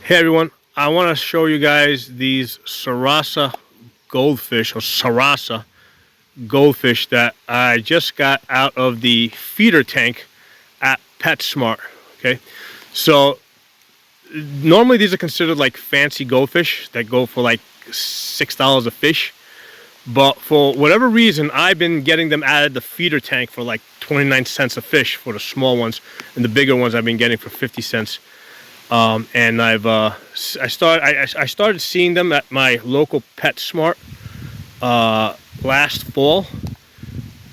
Hey everyone, I want to show you guys these Sarasa Goldfish or Sarasa Goldfish that I just got out of the feeder tank at PetSmart. Okay, so normally these are considered like fancy goldfish that go for like $6 a fish, but for whatever reason I've been getting them out of the feeder tank for like 29 cents a fish for the small ones, and the bigger ones I've been getting for 50 cents. And I started seeing them at my local PetSmart last fall,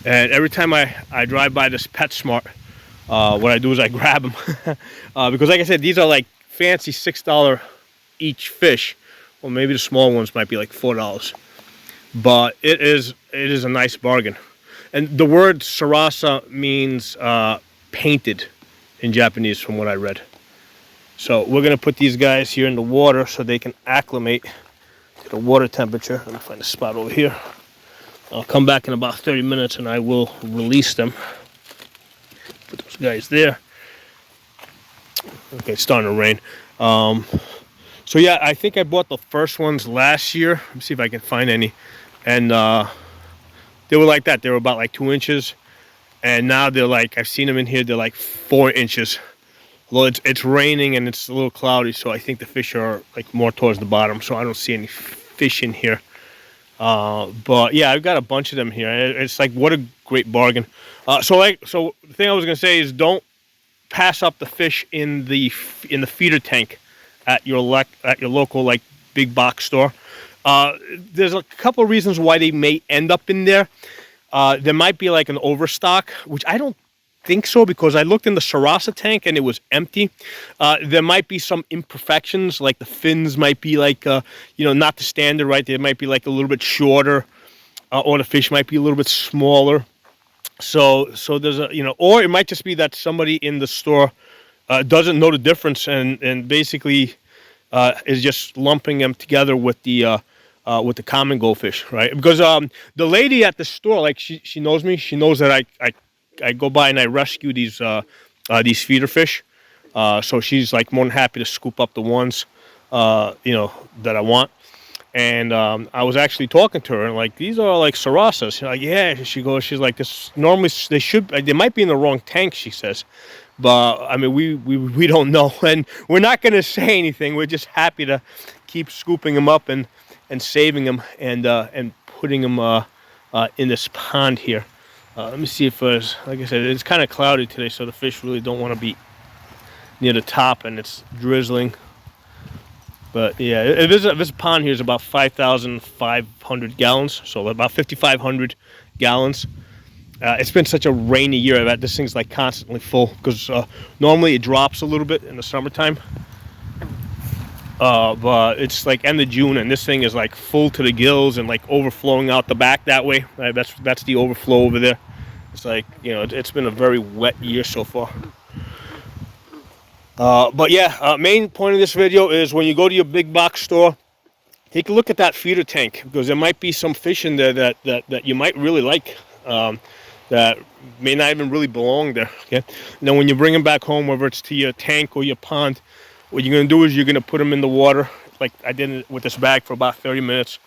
and every time I drive by this PetSmart, what I do is I grab them because, like I said, these are like fancy $6 each fish. Well, maybe the small ones might be like $4, but it is a nice bargain. And the word Sarasa means painted in Japanese, from what I read. So we're going to put these guys here in the water so they can acclimate to the water temperature. Let me find a spot over here. I'll come back in about 30 minutes and I will release them. Put those guys there. Okay, it's starting to rain. So yeah, I think I bought the first ones last year. Let me see if I can find any. And they were like that. They were about like 2 inches. And now they're like, I've seen them in here, they're like 4 inches. Well, it's raining and it's a little cloudy, so I think the fish are like more towards the bottom, so I don't see any fish in here. But yeah, I've got a bunch of them here. It's like, what a great bargain. So the thing I was gonna say is, don't pass up the fish in the feeder tank at your local like big box store. There's a couple of reasons why they may end up in there. There might be like an overstock, which I don't think so, because I looked in the Sarasa tank and it was empty. There might be some imperfections, like the fins might be like not the standard, right? They might be like a little bit shorter, or the fish might be a little bit smaller. So there's a or it might just be that somebody in the store doesn't know the difference and basically is just lumping them together with the common goldfish, right? Because the lady at the store, like she knows me. She knows that I go by and I rescue these feeder fish, so she's like more than happy to scoop up the ones that I want. And I was actually talking to her and like, these are like Sarasas. She's like, yeah. She's like, this normally they might be in the wrong tank, she says, but I mean we don't know, and we're not gonna say anything. We're just happy to keep scooping them up and saving them and putting them in this pond here. Let me see if like I said, it's kind of cloudy today, so the fish really don't want to be near the top, and it's drizzling. But yeah, this pond here is about 5,500 gallons, so about 5,500 gallons. It's been such a rainy year that this thing's like constantly full, because normally it drops a little bit in the summertime. But it's like end of June, and this thing is like full to the gills and like overflowing out the back that way. Right? That's the overflow over there. It's like, it's been a very wet year so far. But yeah, main point of this video is, when you go to your big box store, take a look at that feeder tank, because there might be some fish in there that you might really like, that may not even really belong there. Okay, and then when you bring them back home, whether it's to your tank or your pond, what you're going to do is you're going to put them in the water, like I did with this bag, for about 30 minutes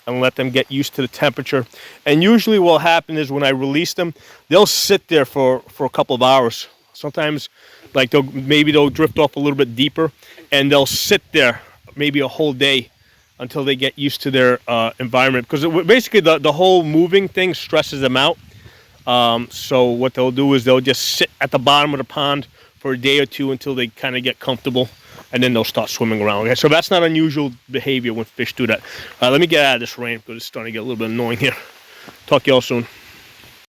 and let them get used to the temperature. And usually what will happen is, when I release them, they'll sit there for a couple of hours. Sometimes like they'll drift off a little bit deeper, and they'll sit there maybe a whole day until they get used to their environment, because basically the whole moving thing stresses them out. So what they'll do is they'll just sit at the bottom of the pond for a day or two until they kind of get comfortable, and then they'll start swimming around. Okay, so that's not unusual behavior when fish do that. Let me get out of this rain, because it's starting to get a little bit annoying here. Talk to y'all soon.